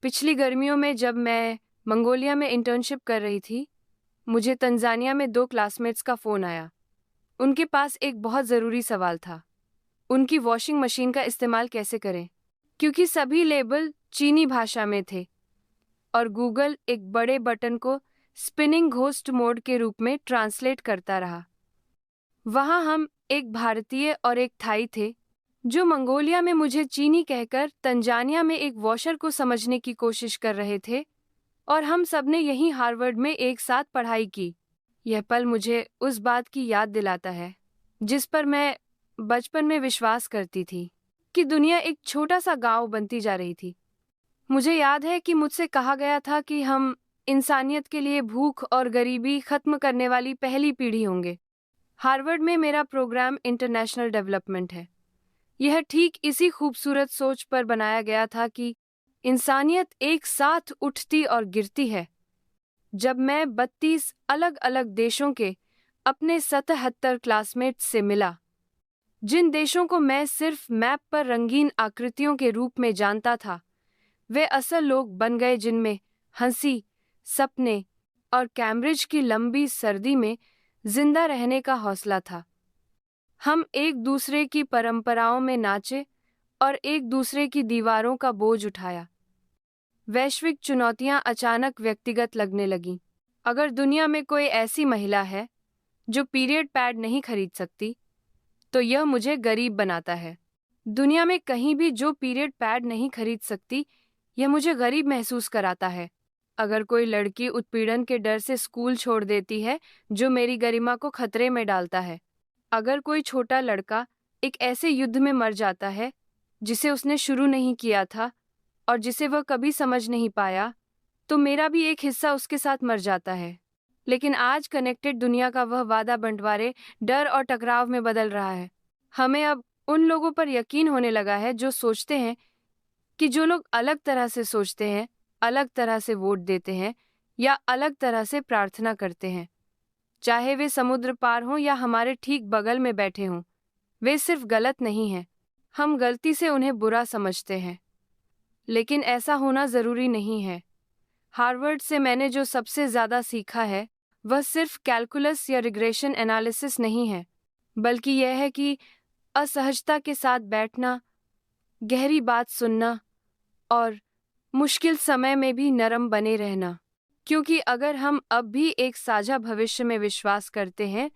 पिछली गर्मियों में जब मैं मंगोलिया में इंटर्नशिप कर रही थी, मुझे तंजानिया में 2 क्लासमेट्स का फ़ोन आया। उनके पास एक बहुत ज़रूरी सवाल था। उनकी वॉशिंग मशीन का इस्तेमाल कैसे करें? क्योंकि सभी लेबल चीनी भाषा में थे और गूगल एक बड़े बटन को स्पिनिंग घोस्ट मोड के रूप में ट्रांसलेट करता रहा। वहाँ हम एक भारतीय और एक थाई थे, जो मंगोलिया में मुझे चीनी कहकर तंजानिया में एक वॉशर को समझने की कोशिश कर रहे थे, और हम सबने यहीं हार्वर्ड में एक साथ पढ़ाई की। यह पल मुझे उस बात की याद दिलाता है जिस पर मैं बचपन में विश्वास करती थी, कि दुनिया एक छोटा सा गांव बनती जा रही थी। मुझे याद है कि मुझसे कहा गया था कि हम इंसानियत के लिए भूख और गरीबी खत्म करने वाली पहली पीढ़ी होंगे। हार्वर्ड में मेरा प्रोग्राम इंटरनेशनल डेवलपमेंट है। यह ठीक इसी खूबसूरत सोच पर बनाया गया था कि इंसानियत एक साथ उठती और गिरती है। जब मैं 32 अलग अलग देशों के अपने 77 क्लासमेट्स से मिला, जिन देशों को मैं सिर्फ मैप पर रंगीन आकृतियों के रूप में जानता था, वे असल लोग बन गए जिनमें हंसी, सपने और कैम्ब्रिज की लंबी सर्दी में जिंदा रहने का हौसला था। हम एक दूसरे की परंपराओं में नाचे और एक दूसरे की दीवारों का बोझ उठाया। वैश्विक चुनौतियां अचानक व्यक्तिगत लगने लगीं। अगर दुनिया में कोई ऐसी महिला है जो पीरियड पैड नहीं खरीद सकती, तो यह मुझे गरीब बनाता है। दुनिया में कहीं भी जो पीरियड पैड नहीं खरीद सकती, यह मुझे गरीब महसूस कराता है। अगर कोई लड़की उत्पीड़न के डर से स्कूल छोड़ देती है, जो मेरी गरिमा को खतरे में डालता है। अगर कोई छोटा लड़का एक ऐसे युद्ध में मर जाता है जिसे उसने शुरू नहीं किया था और जिसे वह कभी समझ नहीं पाया, तो मेरा भी एक हिस्सा उसके साथ मर जाता है। लेकिन आज कनेक्टेड दुनिया का वह वादा बंटवारे, डर और टकराव में बदल रहा है। हमें अब उन लोगों पर यकीन होने लगा है जो सोचते हैं कि जो लोग अलग तरह से सोचते हैं, अलग तरह से वोट देते हैं या अलग तरह से प्रार्थना करते हैं, चाहे वे समुद्र पार हों या हमारे ठीक बगल में बैठे हों, वे सिर्फ गलत नहीं हैं। हम गलती से उन्हें बुरा समझते हैं, लेकिन ऐसा होना जरूरी नहीं है। हार्वर्ड से मैंने जो सबसे ज्यादा सीखा है, वह सिर्फ कैलकुलस या रिग्रेशन एनालिसिस नहीं है, बल्कि यह है कि असहजता के साथ बैठना, गहरी बात सुनना और मुश्किल समय में भी नरम बने रहना। क्योंकि अगर हम अब भी एक साझा भविष्य में विश्वास करते हैं,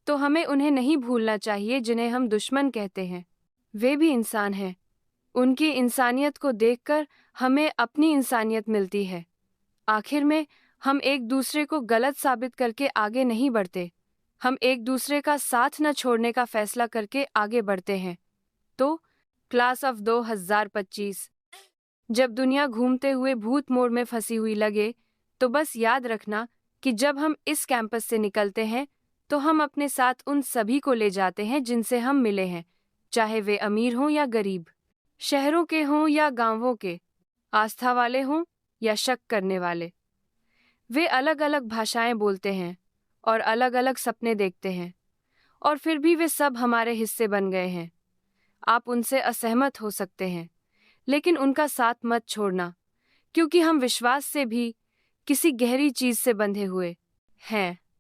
तो हमें उन्हें नहीं भूलना चाहिए जिन्हें हम दुश्मन कहते हैं। वे भी इंसान हैं। उनकी इंसानियत को देखकर हमें अपनी इंसानियत मिलती है। आखिर में हम एक दूसरे को गलत साबित करके आगे नहीं बढ़ते, हम एक दूसरे का साथ न छोड़ने का फैसला करके आगे बढ़ते हैं। तो क्लास ऑफ 2025, जब दुनिया घूमते हुए भूत मोड़ में फंसी हुई लगे, तो बस याद रखना कि जब हम इस कैंपस से निकलते हैं, तो हम अपने साथ उन सभी को ले जाते हैं जिनसे हम मिले हैं, चाहे वे अमीर हों या गरीब, शहरों के हों या गांवों के, आस्था वाले हों या शक करने वाले। वे अलग अलग भाषाएं बोलते हैं और अलग अलग सपने देखते हैं, और फिर भी वे सब हमारे हिस्से बन गए हैं। आप उनसे असहमत हो सकते हैं, लेकिन उनका साथ मत छोड़ना, क्योंकि हम विश्वास से भी किसी गहरी चीज से बंधे हुए हैं।